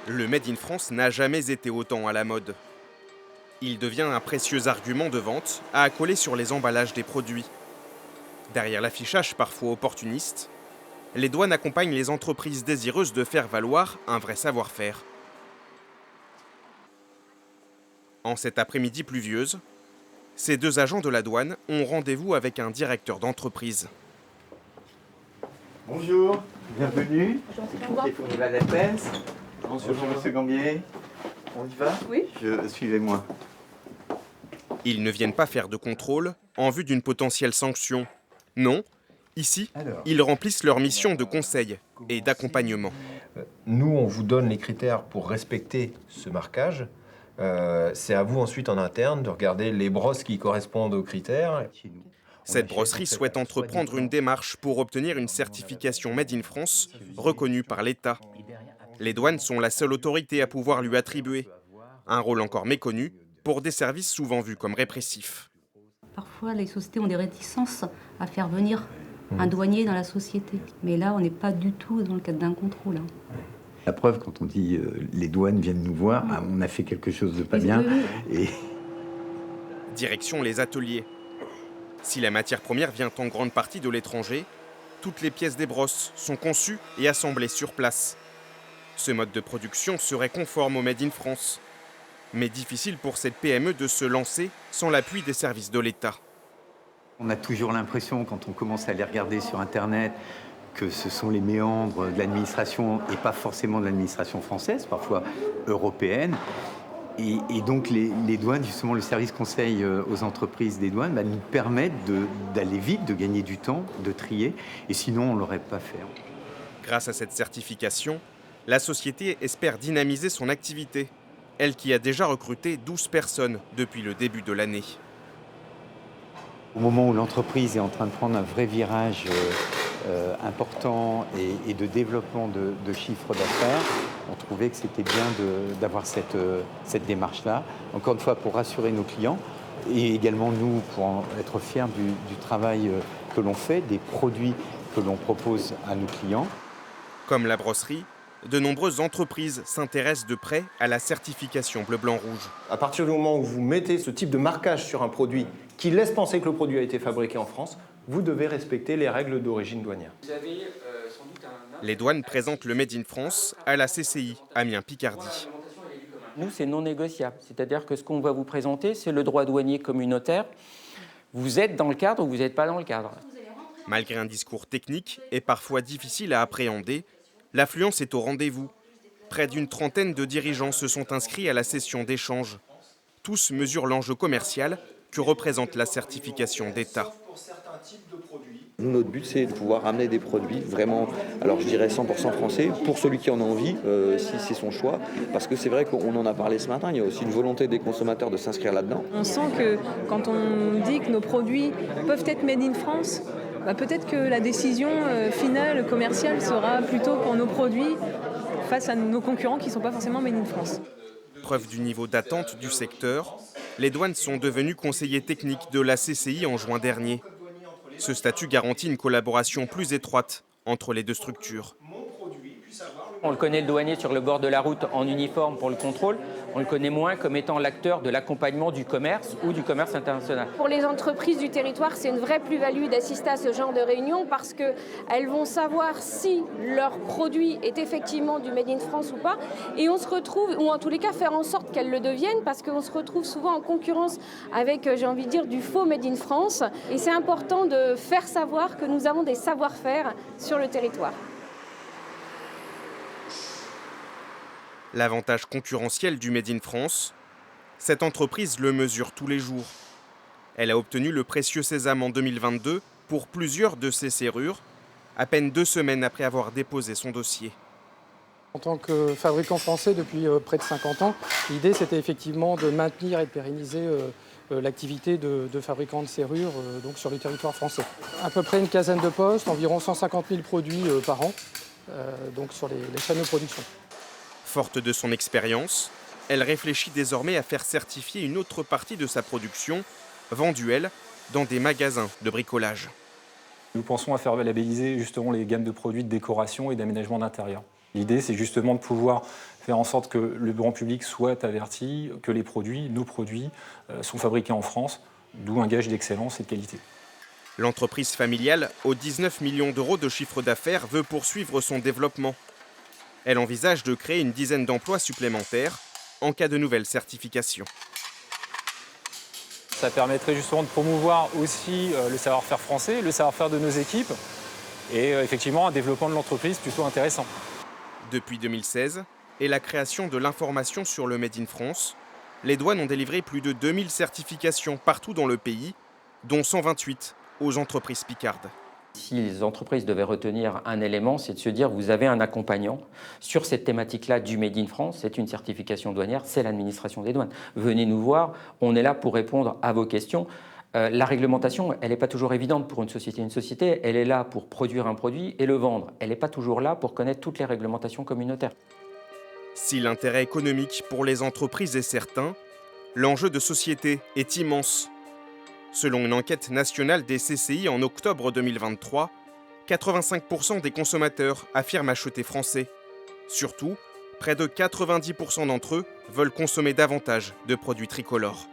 Le Made in France n'a jamais été autant à la mode. Il devient un précieux argument de vente à accoler sur les emballages des produits. Derrière l'affichage parfois opportuniste, les douanes accompagnent les entreprises désireuses de faire valoir un vrai savoir-faire. En cette après-midi pluvieuse, ces deux agents de la douane ont rendez-vous avec un directeur d'entreprise. Bonjour, bienvenue. Bonjour, Et Fournival Lespès. Bonjour, monsieur Gambier. On y va? Oui. Suivez-moi. Ils ne viennent pas faire de contrôle en vue d'une potentielle sanction. Non, ici, ils remplissent leur mission de conseil et d'accompagnement. Nous, on vous donne les critères pour respecter ce marquage. C'est à vous ensuite en interne de regarder les brosses qui correspondent aux critères. Cette brosserie souhaite entreprendre une démarche pour obtenir une certification Made in France reconnue par l'État. Les douanes sont la seule autorité à pouvoir lui attribuer. Un rôle encore méconnu pour des services souvent vus comme répressifs. Parfois, les sociétés ont des réticences à faire venir un douanier dans la société. Mais là, on n'est pas du tout dans le cadre d'un contrôle. La preuve, quand on dit les douanes viennent nous voir, on a fait quelque chose de pas bien. Et Direction les ateliers. Si la matière première vient en grande partie de l'étranger, toutes les pièces des brosses sont conçues et assemblées sur place. Ce mode de production serait conforme au Made in France. Mais difficile pour cette PME de se lancer sans l'appui des services de l'État. on a toujours l'impression, quand on commence à les regarder sur Internet, que ce sont les méandres de l'administration et pas forcément de l'administration française, parfois européenne. Et donc les douanes, justement le service conseil aux entreprises des douanes, nous permettent d'aller vite, de gagner du temps, de trier, et sinon on ne l'aurait pas fait. Grâce à cette certification, la société espère dynamiser son activité, elle qui a déjà recruté 12 personnes depuis le début de l'année. Au moment où l'entreprise est en train de prendre un vrai virage important et de développement de chiffre d'affaires, on trouvait que c'était bien d'avoir cette démarche-là. Encore une fois, pour rassurer nos clients et également nous, pour être fiers du travail que l'on fait, des produits que l'on propose à nos clients. Comme la brosserie, de nombreuses entreprises s'intéressent de près à la certification bleu-blanc-rouge. À partir du moment où vous mettez ce type de marquage sur un produit qui laisse penser que le produit a été fabriqué en France, vous devez respecter les règles d'origine douanière. Les douanes présentent le Made in France à la CCI Amiens-Picardie. Nous, c'est non négociable. C'est-à-dire que ce qu'on va vous présenter, c'est le droit douanier communautaire. Vous êtes dans le cadre ou vous n'êtes pas dans le cadre. Malgré un discours technique et parfois difficile à appréhender, l'affluence est au rendez-vous. Près d'une trentaine de dirigeants se sont inscrits à la session d'échange. Tous mesurent l'enjeu commercial que représente la certification d'État. Nous, notre but, c'est de pouvoir ramener des produits vraiment, alors je dirais 100% français, pour celui qui en a envie, si c'est son choix. Parce que c'est vrai qu'on en a parlé ce matin, il y a aussi une volonté des consommateurs de s'inscrire là-dedans. On sent que quand on dit que nos produits peuvent être made in France, peut-être que la décision finale commerciale sera plutôt pour nos produits face à nos concurrents qui ne sont pas forcément made in France. Preuve du niveau d'attente du secteur, les douanes sont devenues conseillers techniques de la CCI en juin dernier. Ce statut garantit une collaboration plus étroite entre les deux structures. On le connaît, le douanier, sur le bord de la route en uniforme pour le contrôle. On le connaît moins comme étant l'acteur de l'accompagnement du commerce ou du commerce international. Pour les entreprises du territoire, c'est une vraie plus-value d'assister à ce genre de réunion parce qu'elles vont savoir si leur produit est effectivement du Made in France ou pas. Et on se retrouve, ou en tous les cas faire en sorte qu'elles le deviennent, parce qu'on se retrouve souvent en concurrence avec, j'ai envie de dire, du faux Made in France. Et c'est important de faire savoir que nous avons des savoir-faire sur le territoire. L'avantage concurrentiel du Made in France, cette entreprise le mesure tous les jours. Elle a obtenu le précieux sésame en 2022 pour plusieurs de ses serrures, à peine 2 semaines après avoir déposé son dossier. En tant que fabricant français depuis près de 50 ans, l'idée c'était effectivement de maintenir et de pérenniser l'activité de fabricants de serrures donc sur le territoire français. À peu près une quinzaine de postes, environ 150 000 produits par an donc sur les chaînes de production. Forte de son expérience, elle réfléchit désormais à faire certifier une autre partie de sa production, vendue elle, dans des magasins de bricolage. Nous pensons à faire labelliser justement les gammes de produits de décoration et d'aménagement d'intérieur. L'idée, c'est justement de pouvoir faire en sorte que le grand public soit averti que les produits, nos produits, sont fabriqués en France, d'où un gage d'excellence et de qualité. L'entreprise familiale, aux 19 millions d'euros de chiffre d'affaires, veut poursuivre son développement. Elle envisage de créer une dizaine d'emplois supplémentaires en cas de nouvelles certifications. Ça permettrait justement de promouvoir aussi le savoir-faire français, le savoir-faire de nos équipes et effectivement un développement de l'entreprise plutôt intéressant. Depuis 2016 et la création de l'information sur le Made in France, les douanes ont délivré plus de 2000 certifications partout dans le pays, dont 128 aux entreprises picardes. Si les entreprises devaient retenir un élément, c'est de se dire vous avez un accompagnant sur cette thématique-là du Made in France, c'est une certification douanière, c'est l'administration des douanes. Venez nous voir, on est là pour répondre à vos questions. La réglementation, elle n'est pas toujours évidente pour une société. Une société, elle est là pour produire un produit et le vendre. Elle n'est pas toujours là pour connaître toutes les réglementations communautaires. Si l'intérêt économique pour les entreprises est certain, l'enjeu de société est immense. Selon une enquête nationale des CCI en octobre 2023, 85% des consommateurs affirment acheter français. Surtout, près de 90% d'entre eux veulent consommer davantage de produits tricolores.